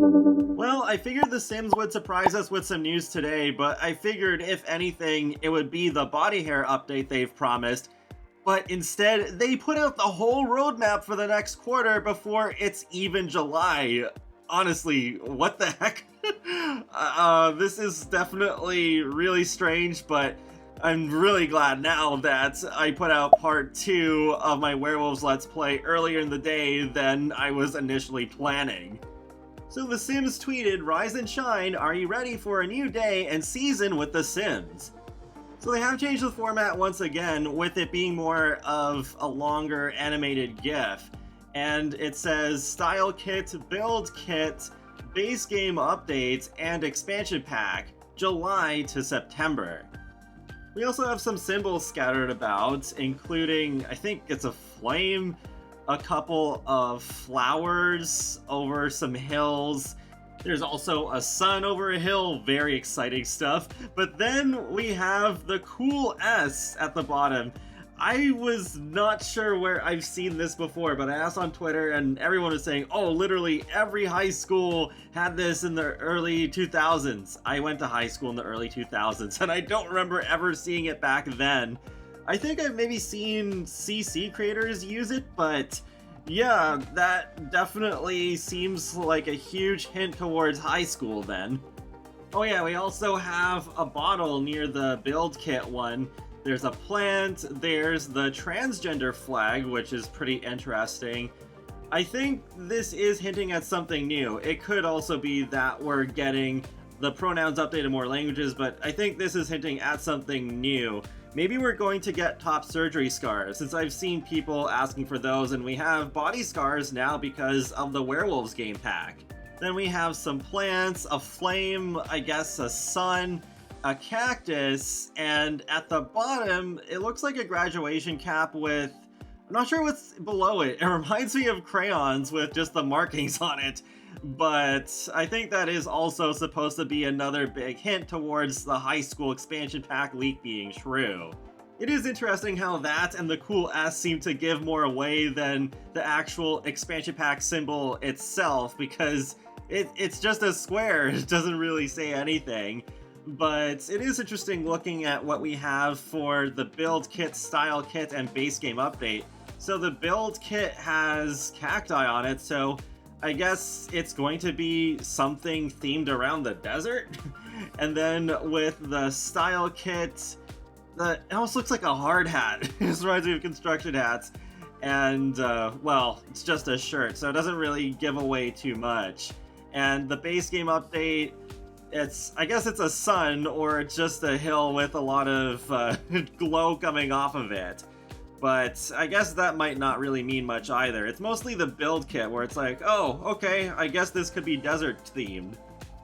Well, I figured The Sims would surprise us with some news today, but I figured if anything, it would be the body hair update they've promised. But instead, they put out the whole roadmap for the next quarter before it's even July. Honestly, what the heck? This is definitely really strange, but I'm really glad now that I put out part 2 of my Werewolves Let's Play earlier in the day than I was initially planning. So The Sims tweeted, "Rise and shine, are you ready for a new day and season with The Sims?" So they have changed the format once again, with it being more of a longer animated GIF. And it says Style Kit, Build Kit, Base Game Updates, and Expansion Pack, July to September. We also have some symbols scattered about, including, I think it's a flame, a couple of flowers over some hills. There's also a sun over a hill, very exciting stuff. But then we have the cool S at the bottom. I was not sure where I've seen this before, but I asked on Twitter and everyone was saying, oh, literally every high school had this in the early 2000s. I went to high school in the early 2000s and I don't remember ever seeing it back then. I think I've maybe seen CC creators use it, but yeah, that definitely seems like a huge hint towards high school then. Oh yeah, we also have a bottle near the build kit one. There's a plant, there's the transgender flag, which is pretty interesting. I think this is hinting at something new. It could also be that we're getting the pronouns updated in more languages, but I think this is hinting at something new. Maybe we're going to get top surgery scars, since I've seen people asking for those, and we have body scars now because of the Werewolves game pack. Then we have some plants, a flame, I guess a sun, a cactus, and at the bottom, it looks like a graduation cap with, I'm not sure what's below it. It reminds me of crayons with just the markings on it, but I think that is also supposed to be another big hint towards the high school expansion pack leak being true. It is interesting how that and the cool S seem to give more away than the actual expansion pack symbol itself, because it's just a square, it doesn't really say anything. But it is interesting looking at what we have for the build kit, style kit, and base game update. So the build kit has cacti on it, so I guess it's going to be something themed around the desert. And then with the style kit, it almost looks like a hard hat. It reminds me of construction hats. And, well, it's just a shirt, so it doesn't really give away too much. And the base game update, I guess it's a sun or just a hill with a lot of glow coming off of it. But I guess that might not really mean much either. It's mostly the build kit where it's like, oh, okay, I guess this could be desert themed.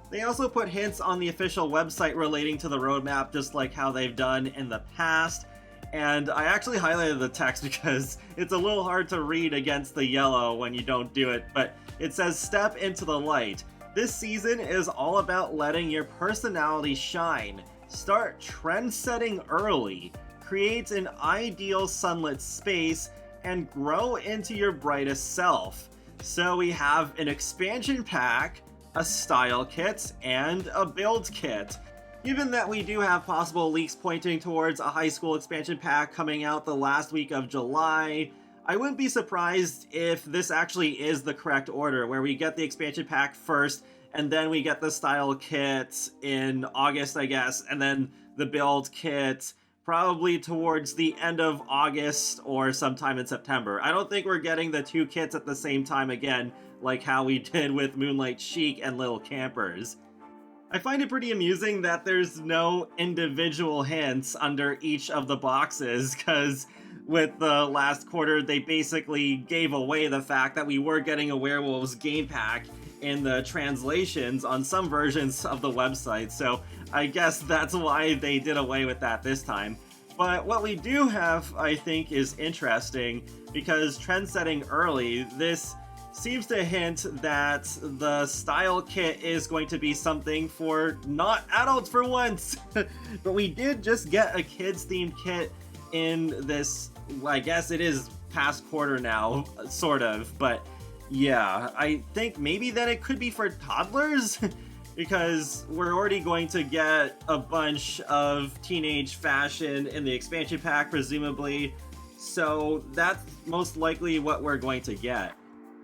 They also put hints on the official website relating to the roadmap, just like how they've done in the past. And I actually highlighted the text because it's a little hard to read against the yellow when you don't do it, but it says, "Step into the light. This season is all about letting your personality shine. Start trend-setting early. Create an ideal sunlit space and grow into your brightest self." So we have an expansion pack, a style kit, and a build kit. Given that we do have possible leaks pointing towards a high school expansion pack coming out the last week of July, I wouldn't be surprised if this actually is the correct order, where we get the expansion pack first, and then we get the style kit in August, I guess, and then the build kit probably towards the end of August or sometime in September. I don't think we're getting the two kits at the same time again, like how we did with Moonlight Chic and Little Campers. I find it pretty amusing that there's no individual hints under each of the boxes, because with the last quarter they basically gave away the fact that we were getting a Werewolves game pack in the translations on some versions of the website, so I guess that's why they did away with that this time. But what we do have, I think, is interesting, because trend-setting early, this seems to hint that the style kit is going to be something for not adults for once. But we did just get a kids-themed kit in this, I guess it is past quarter now, sort of, but Yeah, I think maybe then it could be for toddlers, because we're already going to get a bunch of teenage fashion in the expansion pack, presumably, so that's most likely what we're going to get.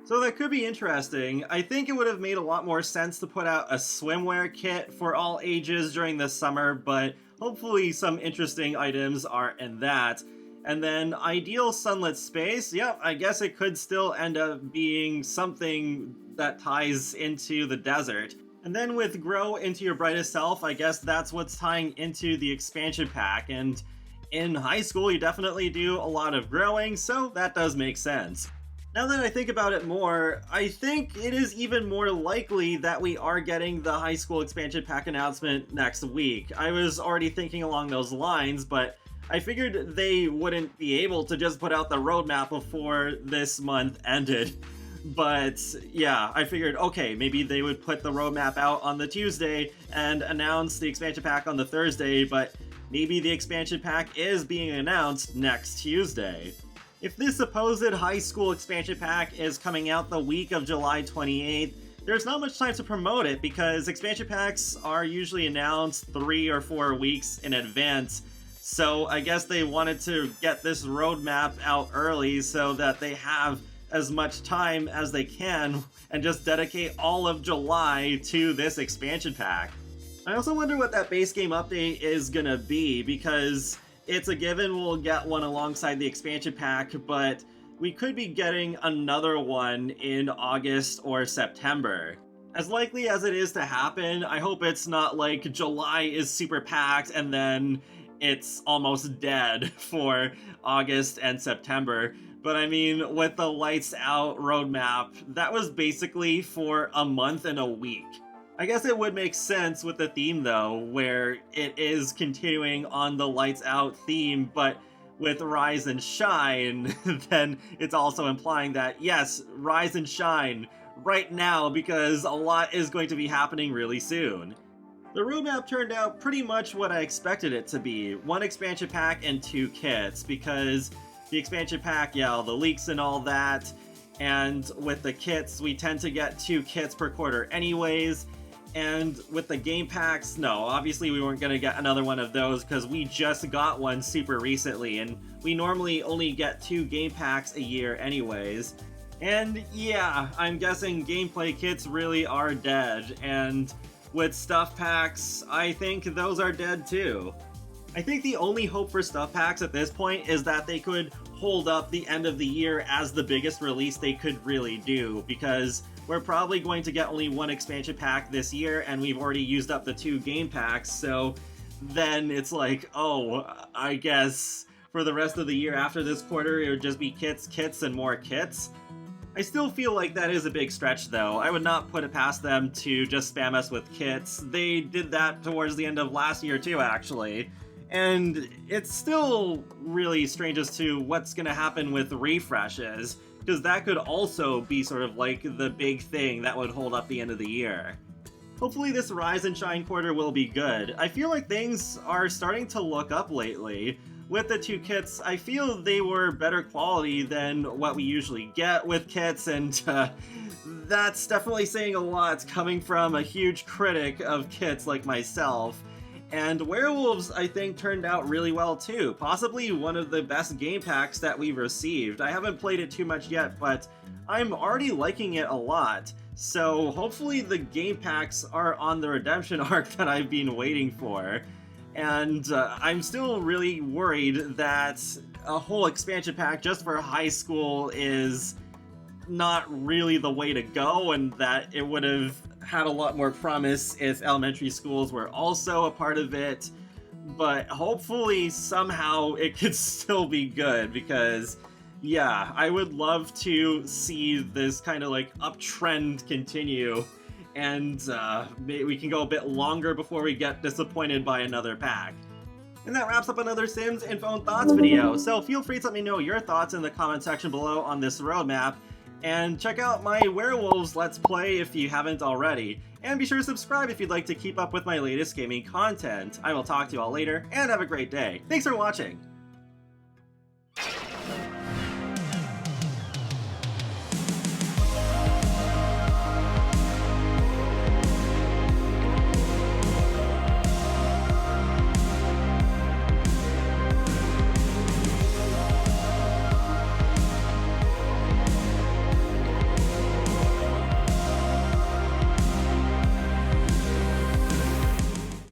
So that could be interesting. I think it would have made a lot more sense to put out a swimwear kit for all ages during the summer, but hopefully some interesting items are in that. And then ideal sunlit space, yeah, I guess it could still end up being something that ties into the desert. And then with grow into your brightest self, I guess that's what's tying into the expansion pack. And in high school, you definitely do a lot of growing, so that does make sense. Now that I think about it more, I think it is even more likely that we are getting the high school expansion pack announcement next week. I was already thinking along those lines, but I figured they wouldn't be able to just put out the roadmap before this month ended. But yeah, I figured, okay, maybe they would put the roadmap out on the Tuesday and announce the expansion pack on the Thursday, but maybe the expansion pack is being announced next Tuesday. If this supposed high school expansion pack is coming out the week of July 28th, there's not much time to promote it because expansion packs are usually announced 3 or 4 weeks in advance. So I guess they wanted to get this roadmap out early so that they have as much time as they can and just dedicate all of July to this expansion pack. I also wonder what that base game update is gonna be, because it's a given we'll get one alongside the expansion pack, but we could be getting another one in August or September. As likely as it is to happen, I hope it's not like July is super packed and then it's almost dead for August and September. But I mean, with the lights out roadmap, that was basically for a month and a week. I guess it would make sense with the theme though, where it is continuing on the lights out theme, but with Rise and Shine, then it's also implying that yes, Rise and Shine right now, because a lot is going to be happening really soon. The roadmap turned out pretty much what I expected it to be. 1 expansion pack and 2 kits, because the expansion pack, yeah, all the leaks and all that, and with the kits, we tend to get 2 kits per quarter anyways. And with the game packs, no, obviously we weren't going to get another one of those because we just got one super recently, and we normally only get 2 game packs a year anyways. And yeah, I'm guessing gameplay kits really are dead, and with stuff packs, I think those are dead too. I think the only hope for stuff packs at this point is that they could hold up the end of the year as the biggest release they could really do, because we're probably going to get only 1 expansion pack this year, and we've already used up the 2 game packs, so then it's like, oh, I guess for the rest of the year after this quarter, it would just be kits, kits, and more kits. I still feel like that is a big stretch, though. I would not put it past them to just spam us with kits. They did that towards the end of last year, too, actually. And it's still really strange as to what's going to happen with refreshes, because that could also be sort of like the big thing that would hold up the end of the year. Hopefully this Rise and Shine quarter will be good. I feel like things are starting to look up lately. With the 2 kits, I feel they were better quality than what we usually get with kits, and that's definitely saying a lot coming from a huge critic of kits like myself. And Werewolves, I think, turned out really well too. Possibly one of the best game packs that we've received. I haven't played it too much yet, but I'm already liking it a lot. So hopefully the game packs are on the redemption arc that I've been waiting for. And I'm still really worried that a whole expansion pack just for high school is not really the way to go, and that it would have had a lot more promise if elementary schools were also a part of it. But hopefully somehow it could still be good, because yeah, I would love to see this kind of like uptrend continue, and maybe we can go a bit longer before we get disappointed by another pack. And that wraps up another Sims Info and Thoughts video, so feel free to let me know your thoughts in the comment section below on this roadmap, and check out my Werewolves Let's Play if you haven't already. And be sure to subscribe if you'd like to keep up with my latest gaming content. I will talk to you all later, and have a great day. Thanks for watching!